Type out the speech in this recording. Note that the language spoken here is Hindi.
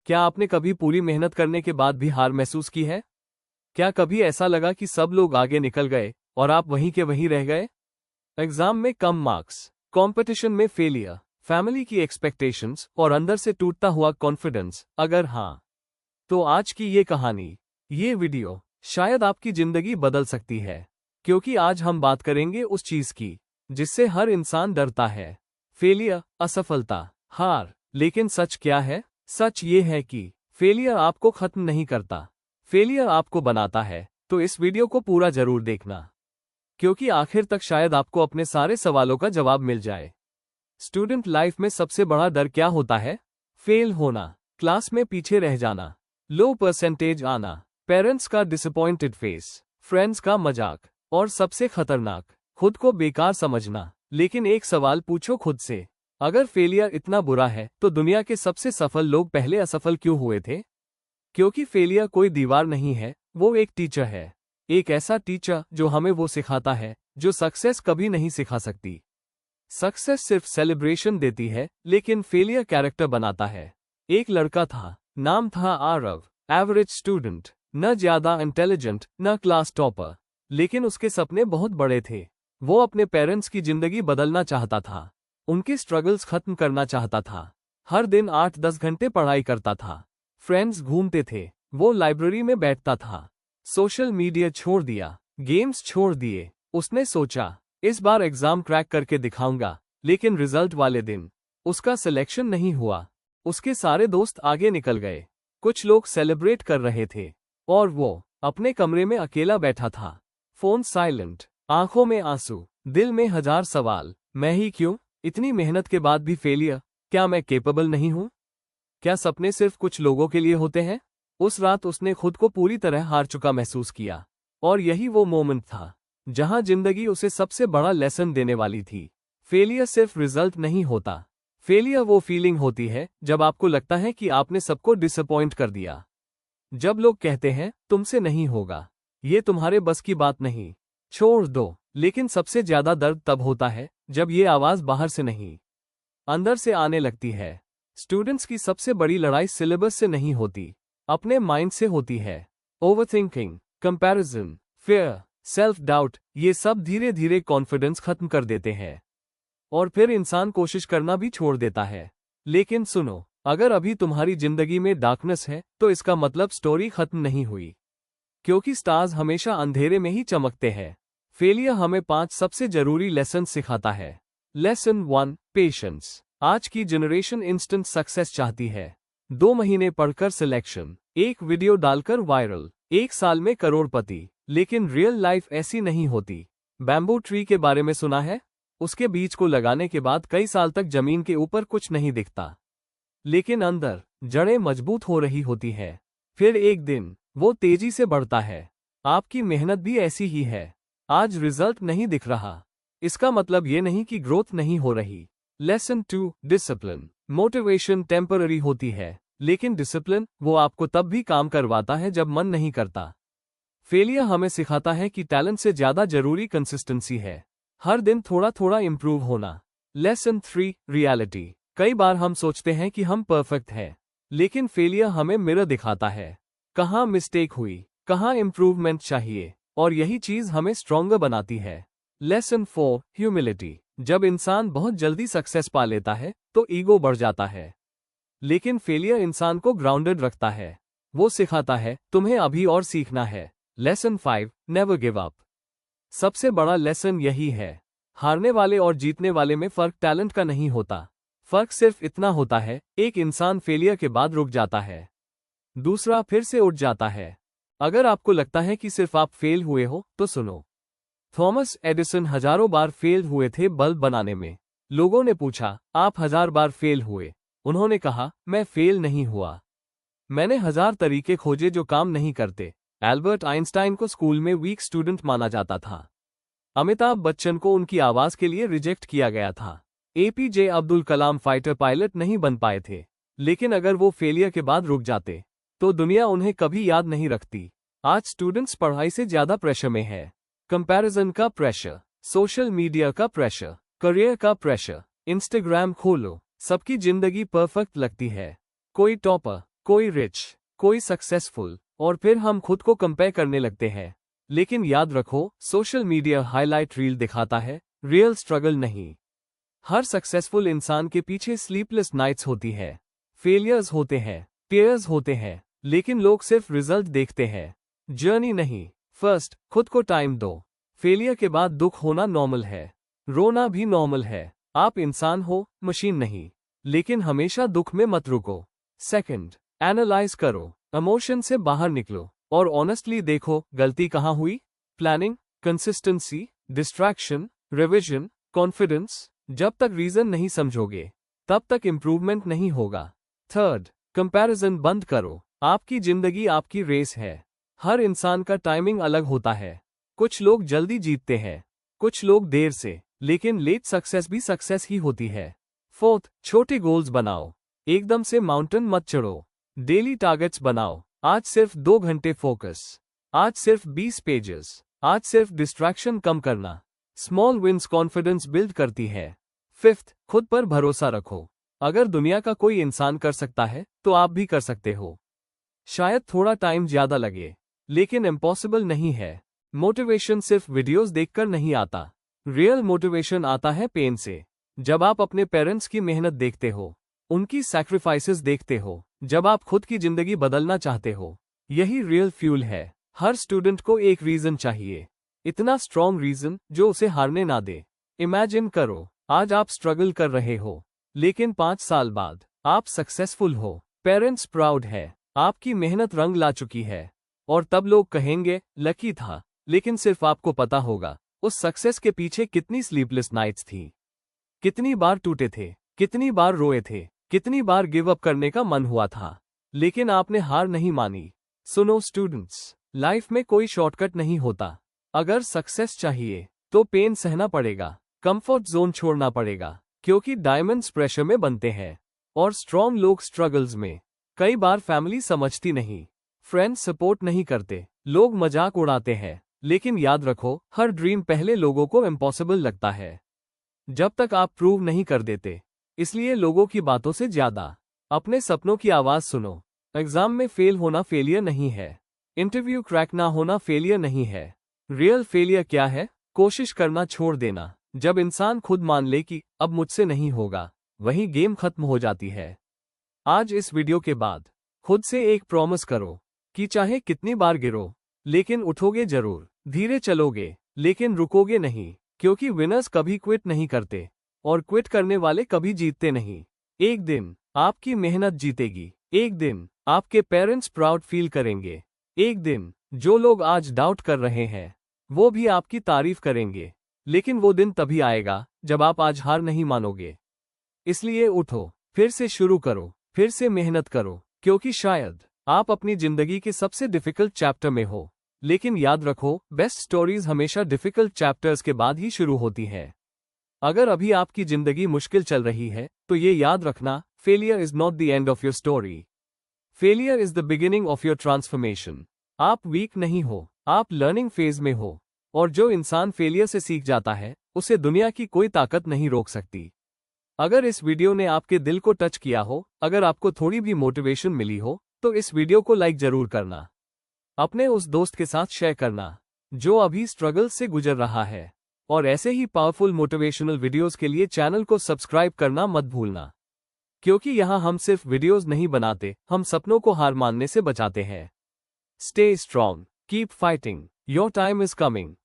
क्या आपने कभी पूरी मेहनत करने के बाद भी हार महसूस की है? क्या कभी ऐसा लगा कि सब लोग आगे निकल गए और आप वहीं के वहीं रह गए? एग्जाम में कम मार्क्स, कंपटीशन में फेलियर, फैमिली की एक्सपेक्टेशंस और अंदर से टूटता हुआ कॉन्फिडेंस। अगर हाँ, तो आज की ये कहानी, ये वीडियो शायद आपकी जिंदगी बदल सकती है। क्योंकि आज हम बात करेंगे उस चीज की जिससे हर इंसान डरता है। फेलियर, असफलता, हार। लेकिन सच क्या है? सच ये है कि फेलियर आपको खत्म नहीं करता, फेलियर आपको बनाता है। तो इस वीडियो को पूरा जरूर देखना, क्योंकि आखिर तक शायद आपको अपने सारे सवालों का जवाब मिल जाए। स्टूडेंट लाइफ में सबसे बड़ा डर क्या होता है? फेल होना, क्लास में पीछे रह जाना, लो परसेंटेज आना, पेरेंट्स का डिसअपॉइंटेड फेस, फ्रेंड्स का मजाक और सबसे खतरनाक, खुद को बेकार समझना। लेकिन एक सवाल पूछो खुद से, अगर फेलियर इतना बुरा है तो दुनिया के सबसे सफल लोग पहले असफल क्यों हुए थे? क्योंकि फेलियर कोई दीवार नहीं है, वो एक टीचर है। एक ऐसा टीचर जो हमें वो सिखाता है जो सक्सेस कभी नहीं सिखा सकती। सक्सेस सिर्फ सेलिब्रेशन देती है, लेकिन फेलियर कैरेक्टर बनाता है। एक लड़का था, नाम था आरव। एवरेज स्टूडेंट, न ज्यादा इंटेलिजेंट न क्लास टॉपर, लेकिन उसके सपने बहुत बड़े थे। वो अपने पेरेंट्स की जिंदगी बदलना चाहता था, उनके स्ट्रगल्स खत्म करना चाहता था। हर दिन 8-10 घंटे पढ़ाई करता था, फ्रेंड्स घूमते थे, वो लाइब्रेरी में बैठता था। सोशल मीडिया छोड़ दिया, गेम्स छोड़ दिए। उसने सोचा, इस बार एग्जाम क्रैक करके दिखाऊंगा। लेकिन रिजल्ट वाले दिन उसका सिलेक्शन नहीं हुआ। उसके सारे दोस्त आगे निकल गए, कुछ लोग सेलिब्रेट कर रहे थे और वो अपने कमरे में अकेला बैठा था। फोन साइलेंट, आंखों में आंसू, दिल में हजार सवाल। मैं ही क्यों? इतनी मेहनत के बाद भी फेलियर। क्या मैं केपेबल नहीं हूं? क्या सपने सिर्फ कुछ लोगों के लिए होते हैं? उस रात उसने खुद को पूरी तरह हार चुका महसूस किया। और यही वो मोमेंट था जहां जिंदगी उसे सबसे बड़ा लेसन देने वाली थी। फेलियर सिर्फ रिजल्ट नहीं होता, फेलियर वो फीलिंग होती है जब आपको लगता है कि आपने सबको डिसअपॉइंट कर दिया। जब लोग कहते हैं तुमसे नहीं होगा, ये तुम्हारे बस की बात नहीं, छोड़ दो। लेकिन सबसे ज्यादा दर्द तब होता है जब ये आवाज बाहर से नहीं, अंदर से आने लगती है। स्टूडेंट्स की सबसे बड़ी लड़ाई सिलेबस से नहीं होती, अपने माइंड से होती है। Overthinking, comparison, fear, self doubt, ये सब धीरे धीरे कॉन्फिडेंस खत्म कर देते हैं और फिर इंसान कोशिश करना भी छोड़ देता है। लेकिन सुनो, अगर अभी तुम्हारी जिंदगी में डार्कनेस है तो इसका मतलब स्टोरी खत्म नहीं हुई, क्योंकि स्टार्स हमेशा अंधेरे में ही चमकते हैं। फेलियर हमें 5 सबसे जरूरी लेसन सिखाता है। Lesson 1, patience. आज की जनरेशन इंस्टेंट सक्सेस चाहती है। 2 महीने पढ़कर सिलेक्शन, एक वीडियो डालकर वायरल, 1 साल में करोड़पति। लेकिन रियल लाइफ ऐसी नहीं होती। बैम्बू ट्री के बारे में सुना है? उसके बीज को लगाने के बाद कई साल तक जमीन के ऊपर कुछ नहीं दिखता, लेकिन अंदर जड़ें मजबूत हो रही होती है। फिर एक दिन वो तेजी से बढ़ता है। आपकी मेहनत भी ऐसी ही है। आज रिजल्ट नहीं दिख रहा, इसका मतलब ये नहीं कि ग्रोथ नहीं हो रही। Lesson 2, discipline. मोटिवेशन टेम्पररी होती है, लेकिन डिसिप्लिन वो आपको तब भी काम करवाता है जब मन नहीं करता। फेलियर हमें सिखाता है कि टैलेंट से ज्यादा जरूरी कंसिस्टेंसी है, हर दिन थोड़ा थोड़ा इंप्रूव होना। Lesson 3, reality. कई बार हम सोचते हैं कि हम परफेक्ट हैं, लेकिन फेलियर हमें मिरर दिखाता है, कहाँ मिस्टेक हुई, कहाँ इंप्रूवमेंट चाहिए, और यही चीज हमें स्ट्रॉन्गर बनाती है। Lesson 4, humility. जब इंसान बहुत जल्दी सक्सेस पा लेता है तो ईगो बढ़ जाता है, लेकिन फेलियर इंसान को ग्राउंडेड रखता है। वो सिखाता है तुम्हें अभी और सीखना है। Lesson 5, never give up. सबसे बड़ा लेसन यही है, हारने वाले और जीतने वाले में फर्क टैलेंट का नहीं होता। फर्क सिर्फ इतना होता है, एक इंसान फेलियर के बाद रुक जाता है, दूसरा फिर से उठ जाता है। अगर आपको लगता है कि सिर्फ आप फेल हुए हो तो सुनो, थॉमस एडिसन हजारों बार फेल हुए थे बल्ब बनाने में। लोगों ने पूछा, आप 1000 बार फेल हुए? उन्होंने कहा, मैं फेल नहीं हुआ, मैंने 1000 तरीके खोजे जो काम नहीं करते। एल्बर्ट आइंस्टाइन को स्कूल में वीक स्टूडेंट माना जाता था। अमिताभ बच्चन को उनकी आवाज के लिए रिजेक्ट किया गया था। APJ Abdul Kalam fighter pilot नहीं बन पाए थे, लेकिन अगर वो फेलियर के बाद रुक जाते तो दुनिया उन्हें कभी याद नहीं रखती। आज स्टूडेंट्स पढ़ाई से ज्यादा प्रेशर में है। कंपैरिजन का प्रेशर, सोशल मीडिया का प्रेशर, करियर का प्रेशर। इंस्टाग्राम खोलो, सबकी जिंदगी परफेक्ट लगती है। कोई टॉपर, कोई रिच, कोई सक्सेसफुल, और फिर हम खुद को कंपेयर करने लगते हैं। लेकिन याद रखो, सोशल मीडिया हाईलाइट रील दिखाता है, रियल स्ट्रगल नहीं। हर सक्सेसफुल इंसान के पीछे स्लीपलेस नाइट्स होती है, फेलियर्स होते हैं, टीयर्स होते हैं, लेकिन लोग सिर्फ रिजल्ट देखते हैं, जर्नी नहीं। फर्स्ट, खुद को टाइम दो। फेलियर के बाद दुख होना नॉर्मल है, रोना भी नॉर्मल है। आप इंसान हो, मशीन नहीं। लेकिन हमेशा दुख में मत रुको। सेकंड, एनालाइज करो, इमोशन से बाहर निकलो और ऑनेस्टली देखो गलती कहाँ हुई। Planning, consistency, distraction, revision, confidence. जब तक रीजन नहीं समझोगे तब तक इंप्रूवमेंट नहीं होगा। थर्ड, कंपैरिजन बंद करो। आपकी जिंदगी आपकी रेस है। हर इंसान का टाइमिंग अलग होता है। कुछ लोग जल्दी जीतते हैं, कुछ लोग देर से, लेकिन लेट सक्सेस भी सक्सेस ही होती है। फोर्थ, छोटे गोल्स बनाओ, एकदम से माउंटेन मत चढ़ो। डेली टारगेट्स बनाओ। आज सिर्फ 2 घंटे फोकस, आज सिर्फ 20 पेजेस, आज सिर्फ डिस्ट्रैक्शन कम करना। स्मॉल विंस कॉन्फिडेंस बिल्ड करती है। फिफ्थ, खुद पर भरोसा रखो। अगर दुनिया का कोई इंसान कर सकता है तो आप भी कर सकते हो। शायद थोड़ा टाइम ज्यादा लगे, लेकिन इम्पॉसिबल नहीं है। मोटिवेशन सिर्फ वीडियोस देखकर नहीं आता, रियल मोटिवेशन आता है पेन से। जब आप अपने पेरेंट्स की मेहनत देखते हो, उनकी सैक्रिफाइसेस देखते हो, जब आप खुद की जिंदगी बदलना चाहते हो, यही रियल फ्यूल है। हर स्टूडेंट को एक रीजन चाहिए, इतना स्ट्रॉन्ग रीजन जो उसे हारने ना दे। इमेजिन करो, आज आप स्ट्रगल कर रहे हो, लेकिन 5 साल बाद आप सक्सेसफुल हो। पेरेंट्स प्राउड है, आपकी मेहनत रंग ला चुकी है, और तब लोग कहेंगे लकी था। लेकिन सिर्फ आपको पता होगा उस सक्सेस के पीछे कितनी स्लीपलेस नाइट्स थी, कितनी बार टूटे थे, कितनी बार रोए थे, कितनी बार गिव अप करने का मन हुआ था, लेकिन आपने हार नहीं मानी। सुनो स्टूडेंट्स, लाइफ में कोई शॉर्टकट नहीं होता। अगर सक्सेस चाहिए तो पेन सहना पड़ेगा, कंफर्ट जोन छोड़ना पड़ेगा, क्योंकि डायमंड्स प्रेशर में बनते हैं और स्ट्रॉन्ग लोग स्ट्रगल्स में। कई बार फैमिली समझती नहीं, फ्रेंड्स सपोर्ट नहीं करते, लोग मजाक उड़ाते हैं, लेकिन याद रखो, हर ड्रीम पहले लोगों को इम्पॉसिबल लगता है जब तक आप प्रूव नहीं कर देते। इसलिए लोगों की बातों से ज्यादा अपने सपनों की आवाज सुनो। एग्जाम में फेल होना फेलियर नहीं है, इंटरव्यू क्रैक ना होना फेलियर नहीं है। रियल फेलियर क्या है? कोशिश करना छोड़ देना। जब इंसान खुद मान ले कि अब मुझसे नहीं होगा, वहीं गेम खत्म हो जाती है। आज इस वीडियो के बाद खुद से एक प्रॉमिस करो कि चाहे कितनी बार गिरो, लेकिन उठोगे जरूर। धीरे चलोगे, लेकिन रुकोगे नहीं, क्योंकि विनर्स कभी क्विट नहीं करते और क्विट करने वाले कभी जीतते नहीं। एक दिन आपकी मेहनत जीतेगी, एक दिन आपके पेरेंट्स प्राउड फील करेंगे, एक दिन जो लोग आज डाउट कर रहे हैं वो भी आपकी तारीफ करेंगे। लेकिन वो दिन तभी आएगा जब आप आज हार नहीं मानोगे। इसलिए उठो, फिर से शुरू करो, फिर से मेहनत करो, क्योंकि शायद आप अपनी जिंदगी के सबसे डिफिकल्ट चैप्टर में हो। लेकिन याद रखो, बेस्ट स्टोरीज हमेशा डिफिकल्ट चैप्टर्स के बाद ही शुरू होती है। अगर अभी आपकी जिंदगी मुश्किल चल रही है तो ये याद रखना, failure is not the end of your story, failure is the beginning of your transformation. आप वीक नहीं हो, आप लर्निंग फेज में हो, और जो इंसान फेलियर से सीख जाता है उसे दुनिया की कोई ताकत नहीं रोक सकती। अगर इस वीडियो ने आपके दिल को टच किया हो, अगर आपको थोड़ी भी मोटिवेशन मिली हो, तो इस वीडियो को लाइक जरूर करना, अपने उस दोस्त के साथ शेयर करना जो अभी स्ट्रगल से गुजर रहा है, और ऐसे ही पावरफुल मोटिवेशनल वीडियोस के लिए चैनल को सब्सक्राइब करना मत भूलना, क्योंकि यहाँ हम सिर्फ वीडियोस नहीं बनाते, हम सपनों को हार मानने से बचाते हैं। Stay strong, keep fighting, your time is coming.